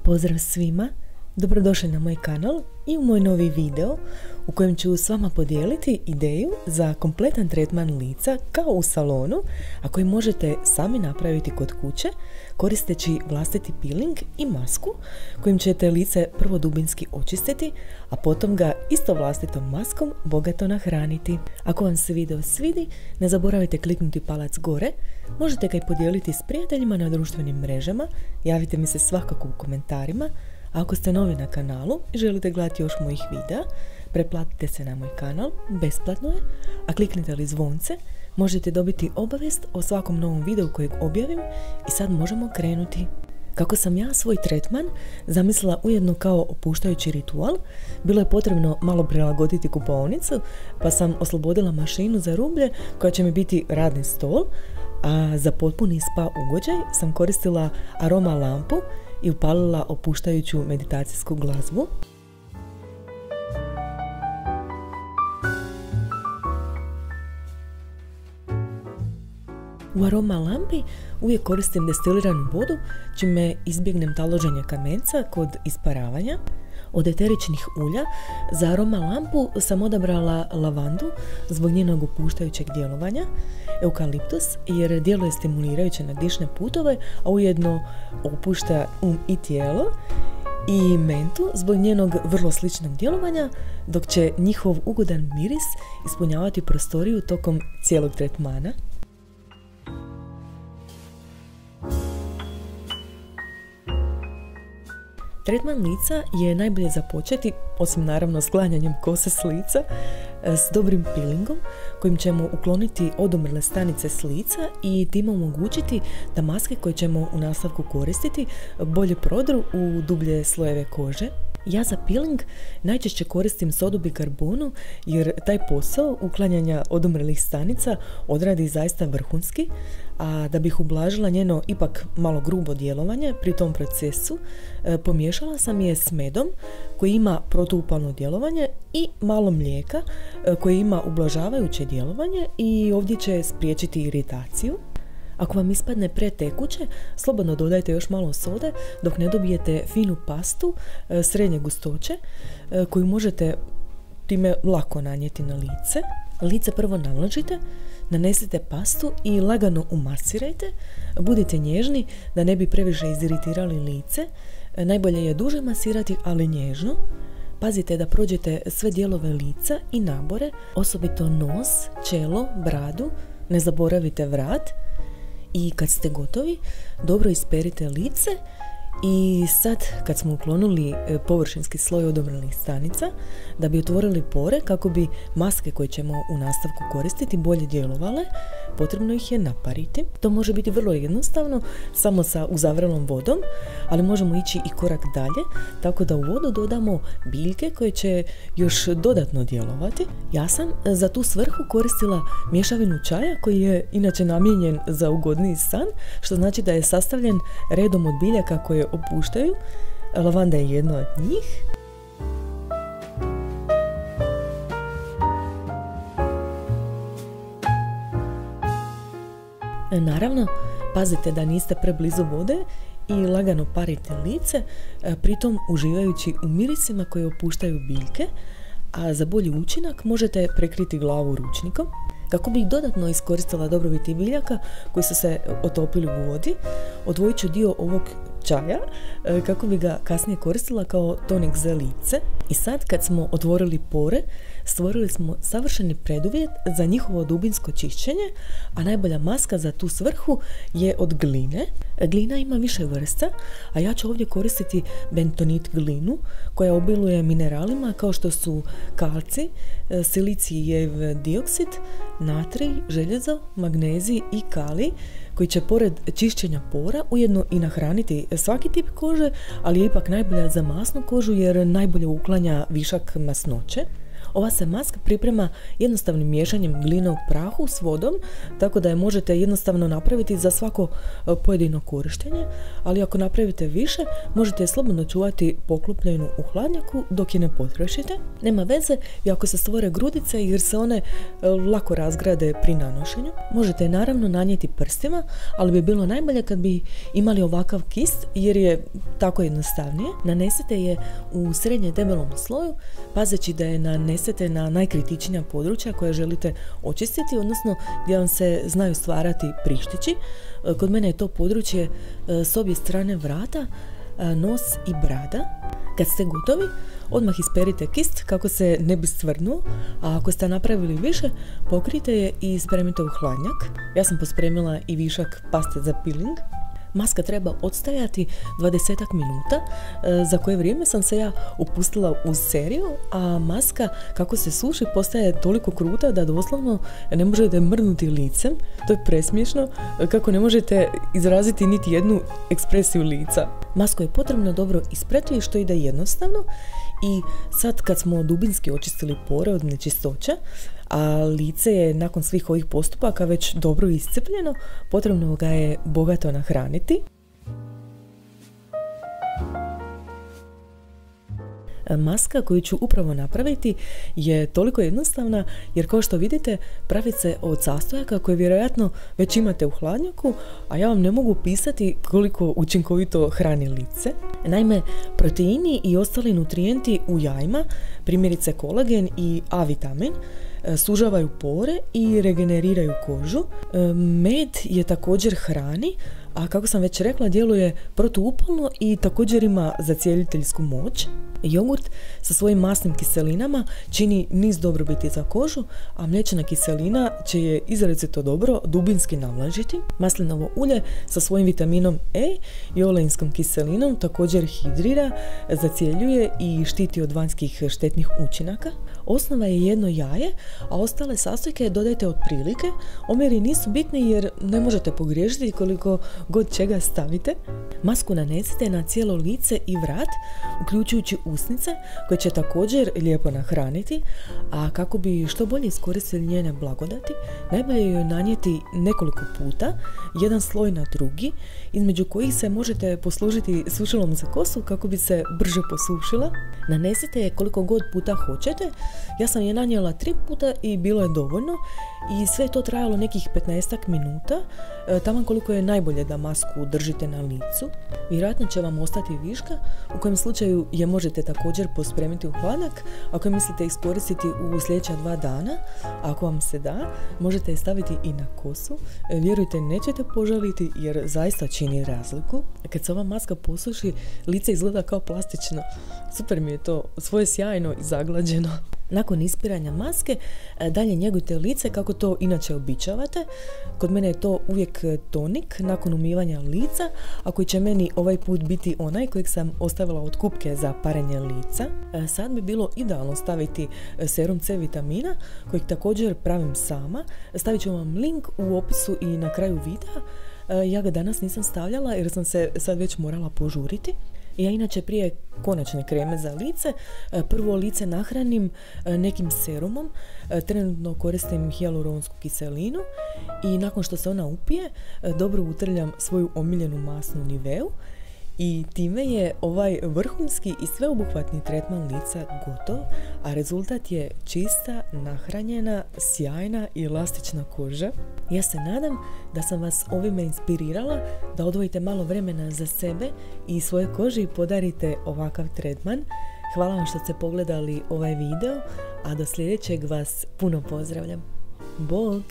Pozdrav svima, dobrodošli na moj kanal i u moj novi video u kojem ću s vama podijeliti ideju za kompletan tretman lica kao u salonu, a koji možete sami napraviti kod kuće koristeći vlastiti peeling i masku kojim ćete lice prvo dubinski očistiti, a potom ga isto vlastitom maskom bogato nahraniti. Ako vam se video svidi, ne zaboravite kliknuti palac gore, možete ga i podijeliti s prijateljima na društvenim mrežama, javite mi se svakako u komentarima. A ako ste novi na kanalu i želite gledati još mojih videa, pretplatite se na moj kanal, besplatno je, a kliknite li zvonce, možete dobiti obavijest o svakom novom videu kojeg objavim i sad možemo krenuti. Kako sam ja svoj tretman zamislila ujedno kao opuštajući ritual, bilo je potrebno malo prilagoditi kupaonicu, pa sam oslobodila mašinu za rublje koja će mi biti radni stol, a za potpuni spa ugođaj sam koristila aroma lampu i upalila opuštajuću meditacijsku glazbu. U aroma lampi uvijek koristim destiliranu vodu, čime izbjegnem taloženje kamenca kod isparavanja. Od eteričnih ulja za aroma lampu sam odabrala lavandu zbog njenog opuštajućeg djelovanja, eukaliptus jer djeluje stimulirajuće na dišne putove, a ujedno opušta i tijelo, i mentu zbog njenog vrlo sličnog djelovanja, dok će njihov ugodan miris ispunjavati prostoriju tokom cijelog tretmana. Tretman lica je najbolje započeti, osim naravno sklanjanjem kose s lica, s dobrim peelingom kojim ćemo ukloniti odomrle stanice s lica i time omogućiti da maske koje ćemo u nastavku koristiti bolje prodru u dublje slojeve kože. Ja za peeling najčešće koristim sodu bikarbonu jer taj posao uklanjanja odomrelih stanica odradi zaista vrhunski, a da bih ublažila njeno ipak malo grubo djelovanje pri tom procesu, pomiješala sam je s medom koji ima protuupalno djelovanje i malo mlijeka koje ima ublažavajuće djelovanje i ovdje će spriječiti iritaciju. Ako vam ispadne pretekuće, slobodno dodajte još malo sode dok ne dobijete finu pastu srednje gustoće koju možete time lako nanijeti na lice. Lice prvo navlačite, nanesite pastu i lagano umasirajte. Budite nježni da ne bi previše iziritirali lice. Najbolje je duže masirati, ali nježno. Pazite da prođete sve dijelove lica i nabore, osobito nos, čelo, bradu, ne zaboravite vrat. I kad ste gotovi, dobro isperite lice i sad kad smo uklonili površinski sloj odomrelih stanica, da bi otvorili pore kako bi maske koje ćemo u nastavku koristiti bolje djelovale, potrebno ih je napariti. To može biti vrlo jednostavno, samo sa uzavrelom vodom, ali možemo ići i korak dalje, tako da u vodu dodamo biljke koje će još dodatno djelovati. Ja sam za tu svrhu koristila mješavinu čaja koji je inače namijenjen za ugodniji san, što znači da je sastavljen redom od biljaka koje opuštaju. Lavanda je jedna od njih. Naravno, pazite da niste preblizu vode i lagano parite lice, pritom uživajući u mirisima koji opuštaju biljke, a za bolji učinak možete prekriti glavu ručnikom. Kako bih dodatno iskoristila dobrobiti biljaka koji su se otopili u vodi, odvojit ću dio ovog čaja kako bi ga kasnije koristila kao tonik za lice. I sad kad smo otvorili pore, stvorili smo savršeni preduvjet za njihovo dubinsko čišćenje, a najbolja maska za tu svrhu je od gline. Glina ima više vrsta, a ja ću ovdje koristiti bentonit glinu koja obiluje mineralima kao što su kalcij, silicijev dioksid, natrij, željezo, magnezij i kalij, koji će pored čišćenja pora ujedno i nahraniti svaki tip kože, ali je ipak najbolja za masnu kožu jer najbolje uklanja višak masnoće. Ova se maska priprema jednostavnim miješanjem glinog prahu s vodom, tako da je možete jednostavno napraviti za svako pojedino korištenje, ali ako napravite više, možete je slobodno čuvati poklopljenu u hladnjaku dok je ne potrošite. Nema veze i ako se stvore grudice jer se one lako razgrade pri nanošenju. Možete je naravno nanijeti prstima, ali bi bilo najbolje kad bi imali ovakav kist jer je tako jednostavnije. Nanesete je u srednje debelom sloju, pazeći da je nanesete na najkritičnija područja koje želite očistiti, odnosno gdje vam se znaju stvarati prištići. Kod mene je to područje s obje strane vrata, nos i brada. Kad ste gotovi, odmah isperite kist kako se ne bi stvrdnuo, a ako ste napravili više, pokrijte je i spremite u hladnjak. Ja sam pospremila i višak paste za peeling. Maska treba odstajati 20 minuta, za koje vrijeme sam se ja upustila u seriju, a maska kako se suši postaje toliko kruta da doslovno ne možete mrdnuti licem. To je presmiješno kako ne možete izraziti niti jednu ekspresiju lica. Masku je potrebno dobro isprati što ide jednostavno i sad kad smo dubinski očistili pore od nečistoća, a lice je nakon svih ovih postupaka već dobro iscrpljeno, potrebno ga je bogato nahraniti. Maska koju ću upravo napraviti je toliko jednostavna jer kao što vidite pravi se od sastojaka koje vjerojatno već imate u hladnjaku, a ja vam ne mogu pisati koliko učinkovito hrani lice. Naime, proteini i ostali nutrijenti u jajima, primjerice kolagen i A vitamin, sužavaju pore i regeneriraju kožu. Med je također hrani, a kako sam već rekla, djeluje protuupalno i također ima zacijeljiteljsku moć. Jogurt sa svojim masnim kiselinama čini niz dobrobiti za kožu, a mliječna kiselina će je izrazito dobro dubinski navlažiti. Maslinovo ulje sa svojim vitaminom E i oleinskom kiselinom također hidrira, zacjeljuje i štiti od vanjskih štetnih učinaka. Osnova je jedno jaje, a ostale sastojke dodajte od prilike. Omjeri nisu bitni jer ne možete pogriješiti koliko god čega stavite. Masku nanesite na cijelo lice i vrat, uključujući usnice koje će također lijepo nahraniti, a kako bi što bolje iskoristili njene blagodati, najbolje joj nanijeti nekoliko puta, jedan sloj na drugi, između kojih se možete poslužiti sušilom za kosu kako bi se brže posušila. Nanesite je koliko god puta hoćete. Ja sam je nanijela 3 puta i bilo je dovoljno i sve je to trajalo nekih 15 minuta, taman koliko je najbolje da masku držite na licu. Vjerojatno će vam ostati viška, u kojem slučaju je možete također pospremiti u hladnjak ako je mislite iskoristiti u sljedeća 2 dana. Ako vam se da, možete je staviti i na kosu. Vjerujte, nećete požaliti jer zaista čini razliku. Kad se ova maska posuši, lice izgleda kao plastično. Super mi je to, svoje sjajno i zaglađeno. Nakon ispiranja maske, dalje njegujte lice kako to inače običavate. Kod mene je to uvijek tonik nakon umivanja lica, a koji će meni ovaj put biti onaj kojeg sam ostavila od kupke za parenje lica. Sad bi bilo idealno staviti serum C vitamina, kojeg također pravim sama. Stavit ću vam link u opisu i na kraju videa. Ja ga danas nisam stavljala jer sam se sad već morala požuriti. Ja inače prije konačne kreme za lice prvo lice nahranim nekim serumom, trenutno koristim hijaluronsku kiselinu i nakon što se ona upije dobro utrljam svoju omiljenu masnu Niveu i time je ovaj vrhunski i sveobuhvatni tretman lica gotov, a rezultat je čista, nahranjena, sjajna i elastična koža. Ja se nadam da sam vas ovime inspirirala da odvojite malo vremena za sebe i svoje koži podarite ovakav tretman. Hvala vam što ste pogledali ovaj video, a do sljedećeg vas puno pozdravljam. Bog!